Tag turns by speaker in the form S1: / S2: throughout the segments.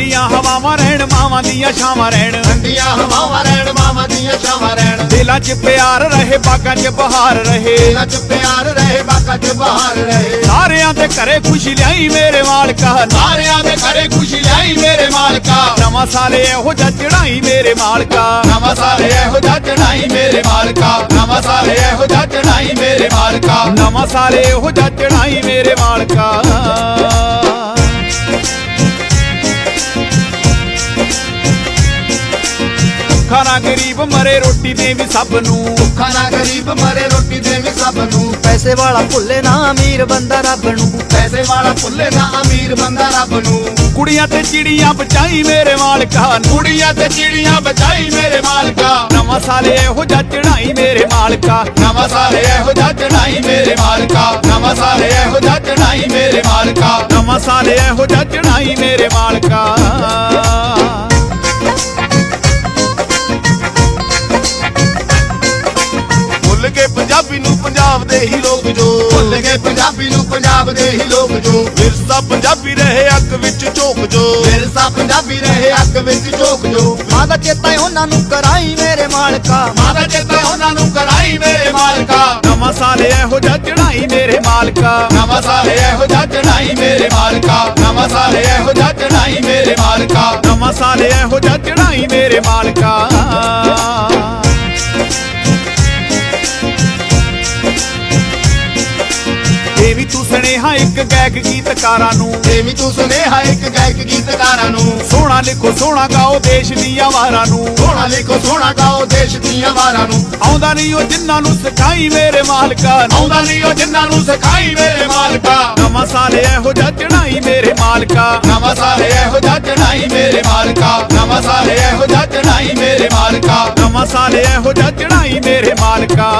S1: ਠੰਡੀਆਂ ਹਵਾਵਾਂ ਰਹਿਣ ਮਾਵਾਂ ਦੀਆਂ ਛਾਵਾਂ ਰਹਿਣ
S2: ਠੰਡੀਆਂ ਹਵਾਵਾਂ ਰਹਿਣ ਮਾਵਾਂ ਦੀਆਂ ਛਾਵਾਂ ਰਹਿਣ
S1: ਦਿਲਾਂ 'ਚ ਪਿਆਰ ਰਹੇ ਬਾਗਾਂ 'ਚ ਬਹਾਰ ਰਹੇ
S2: ਦਿਲਾਂ 'ਚ ਪਿਆਰ ਰਹੇ ਬਾਗਾਂ 'ਚ ਬਹਾਰ ਰਹੇ
S1: ਸਾਰਿਆਂ ਦੇ ਘਰੇ ਖੁਸ਼ੀ ਲਿਆਈ ਮੇਰੇ ਮਾਲਕਾ
S2: ਸਾਰਿਆਂ ਦੇ ਘਰੇ ਖੁਸ਼ੀ ਲਿਆਈ ਮੇਰੇ ਮਾਲਕਾ
S1: ਨਵਾਂ ਸਾਲ ਇਹੋ ਜਿਹਾ ਚੜਾਈ ਮੇਰੇ ਮਾਲਕਾ
S2: ਨਵਾਂ ਸਾਲ ਇਹੋ ਜਿਹਾ ਚੜਾਈ ਮੇਰੇ ਮਾਲਕਾ ਨਵਾਂ ਸਾਲ ਇਹੋ ਜਿਹਾ ਚੜਾਈ ਮੇਰੇ ਮਾਲਕਾ
S1: ਨਵਾਂ ਸਾਲ ਇਹੋ ਜਿਹਾ ਚੜਾਈ ਮੇਰੇ ਮਾਲਕਾ ਖਾਣਾ ਗਰੀਬ ਮਰੇ ਰੋਟੀ ਦੇ ਵੀ ਸਭ ਨੂੰ
S2: ਖਾਣਾ ਗਰੀਬ ਮਰੇ ਰੋਟੀ ਦੇ ਵੀ ਸਭ ਨੂੰ
S3: ਪੈਸੇ ਵਾਲਾ ਭੁੱਲੇ ਨਾ ਅਮੀਰ ਬੰਦਾ ਰੱਬ ਨੂੰ
S2: ਪੈਸੇ ਵਾਲਾ ਭੁੱਲੇ ਨਾ ਅਮੀਰ ਬੰਦਾ ਰੱਬ ਨੂੰ
S1: ਕੁੜੀਆਂ ਤੇ ਚਿੜੀਆਂ ਬਚਾਈ ਮੇਰੇ ਮਾਲਕਾ
S2: ਕੁੜੀਆਂ ਤੇ ਚਿੜੀਆਂ ਬਚਾਈ ਮੇਰੇ ਮਾਲਕਾ
S1: ਨਵਾਂ ਸਾਲ ਇਹੋ ਜਿਹਾ ਚੜਾਈ ਮੇਰੇ ਮਾਲਕਾ
S2: ਨਵਾਂ ਸਾਲ ਇਹੋ ਜਿਹਾ ਚੜਾਈ ਮੇਰੇ ਮਾਲਕਾ ਨਵਾਂ ਸਾਲ ਇਹੋ ਜਿਹਾ ਚੜਾਈ ਮੇਰੇ ਮਾਲਕਾ
S1: ਨਵਾਂ ਸਾਲ ਇਹੋ ਜਿਹਾ ਚੜਾਈ ਮੇਰੇ ਮਾਲਕਾ
S2: ਭੁੱਲ ਗਏ ਪੰਜਾਬੀ ਨੂੰ ਪੰਜਾਬ ਦੇ ਹੀ ਲੋਕ ਜੋ ਭੁੱਲ ਗਏ ਪੰਜਾਬੀ ਨੂੰ ਪੰਜਾਬ ਦੇ ਹੀ ਲੋਕ ਜੋ
S1: ਵਿਰਸਾ ਪੰਜਾਬੀ ਰਹੇ ਅੱਗ ਵਿੱਚ ਝੋਕ ਜੋ
S2: ਵਿਰਸਾ ਪੰਜਾਬੀ ਰਹੇ ਅੱਗ ਵਿੱਚ ਝੋਕ ਜੋ
S3: ਮਾਂ ਦਾ ਚੇਤਾ ਉਹਨਾਂ ਨੂੰ ਕਰਾਈ ਮੇਰੇ ਮਾਲਕਾ
S2: ਮਾਂ ਦਾ ਚੇਤਾ ਉਹਨਾਂ ਨੂੰ ਕਰਾਈ ਮੇਰੇ ਮਾਲਕਾ
S1: ਨਵਾਂ ਸਾਲ ਇਹੋ ਜਿਹਾ ਚੜਾਈ ਮੇਰੇ ਮਾਲਕਾ
S2: ਨਵਾਂ ਸਾਲ ਇਹੋ ਜਿਹਾ ਚੜਾਈ ਮੇਰੇ ਮਾਲਕਾ ਨਵਾਂ ਸਾਲ ਇਹੋ ਜਿਹਾ ਚੜਾਈ ਮੇਰੇ ਮਾਲਕਾ
S1: ਨਵਾਂ ਸਾਲ ਇਹੋ ਜਿਹਾ ਚੜਾਈ ਮੇਰੇ ਮਾਲਕਾ ਇਹ ਵੀ ਤੂੰ ਸੁਨੇਹਾ ਇੱਕ ਗਾਇਕ ਗੀਤਕਾਰਾਂ ਨੂੰ
S2: ਇਹ ਵੀ ਤੂੰ ਸੁਨੇਹਾ ਇੱਕ ਗਾਇਕ ਗੀਤਕਾਰਾਂ ਨੂੰ
S1: ਸੋਹਣਾ ਲਿਖੋ ਸੋਹਣਾ ਗਾਓ ਦੇਸ਼ ਦੀਆਂ ਵਾਰਾਂ ਨੂੰ
S2: ਸੋਹਣਾ ਲਿਖੋ ਸੋਹਣਾ ਗਾਓ ਦੇਸ਼ ਦੀਆਂ ਵਾਰਾਂ ਨੂੰ
S1: ਆਉਂਦਾ ਨਹੀਂ ਉਹ ਜਿਨ੍ਹਾਂ ਨੂੰ ਸਿਖਾਈ ਮੇਰੇ ਮਾਲਕਾ
S2: ਆਉਂਦਾ ਨਹੀਂ ਉਹ ਜਿਨ੍ਹਾਂ ਨੂੰ ਸਿਖਾਈ ਮੇਰੇ ਮਾਲਕਾ
S1: ਨਵਾਂ ਸਾਲ ਇਹੋ ਜਿਹਾ ਚੜਾਈ ਮੇਰੇ ਮਾਲਕਾ
S2: ਨਵਾਂ ਸਾਲ ਇਹੋ ਜਿਹਾ ਚੜਾਈ ਮੇਰੇ ਮਾਲਕਾ ਨਵਾਂ ਸਾਲ ਇਹੋ ਜਿਹਾ ਚੜਾਈ ਮੇਰੇ ਮਾਲਕਾ
S1: ਨਵਾਂ ਸਾਲ ਇਹੋ ਜਿਹਾ ਚੜਾਈ ਮੇਰੇ ਮਾਲਕਾ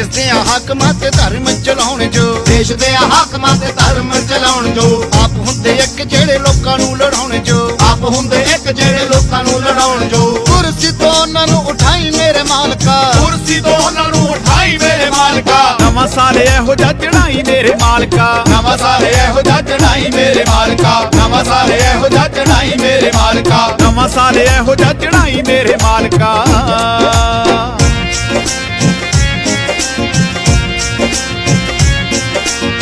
S2: ਦੇਸ਼ ਦੇ ਹਾਕਮਾਂ ਤੇ ਧਰਮ ਚਲਾਉਣ ਜੋ ਦੇਸ਼ ਦੇ ਹਾਕਮਾਂ ਤੇ ਧਰਮ ਚਲਾਉਣ ਜੋ ਆਪ ਹੁੰਦੇ ਇੱਕ ਜਿਹੜੇ ਲੋਕਾਂ ਨੂੰ ਲੜਾਉਣ ਜੋ ਆਪ ਹੁੰਦੇ ਇੱਕ ਜਿਹੜੇ ਲੋਕਾਂ ਨੂੰ ਲੜਾਉਣ ਜੋ ਕੁਰਸੀ ਤੋਂ ਉਹਨਾਂ ਨੂੰ ਉਠਾਈ ਮੇਰੇ ਮਾਲਕਾ ਕੁਰਸੀ ਤੋਂ ਉਹਨਾਂ ਨੂੰ ਉਠਾਈ ਮੇਰੇ ਮਾਲਕਾ
S1: ਨਵਾਂ ਸਾਲ ਇਹੋ ਜਿਹਾ ਚੜਾਈ ਮੇਰੇ ਮਾਲਕਾ
S2: ਨਵਾਂ ਸਾਲ ਇਹੋ ਜਿਹਾ ਚੜਾਈ ਮੇਰੇ ਮਾਲਕਾ ਨਵਾਂ ਸਾਲ ਇਹੋ ਜਿਹਾ ਚੜਾਈ ਮੇਰੇ ਮਾਲਕਾ
S1: ਨਵਾਂ ਸਾਲ ਇਹੋ ਜਿਹਾ ਚੜਾਈ ਮੇਰੇ ਮਾਲਕਾ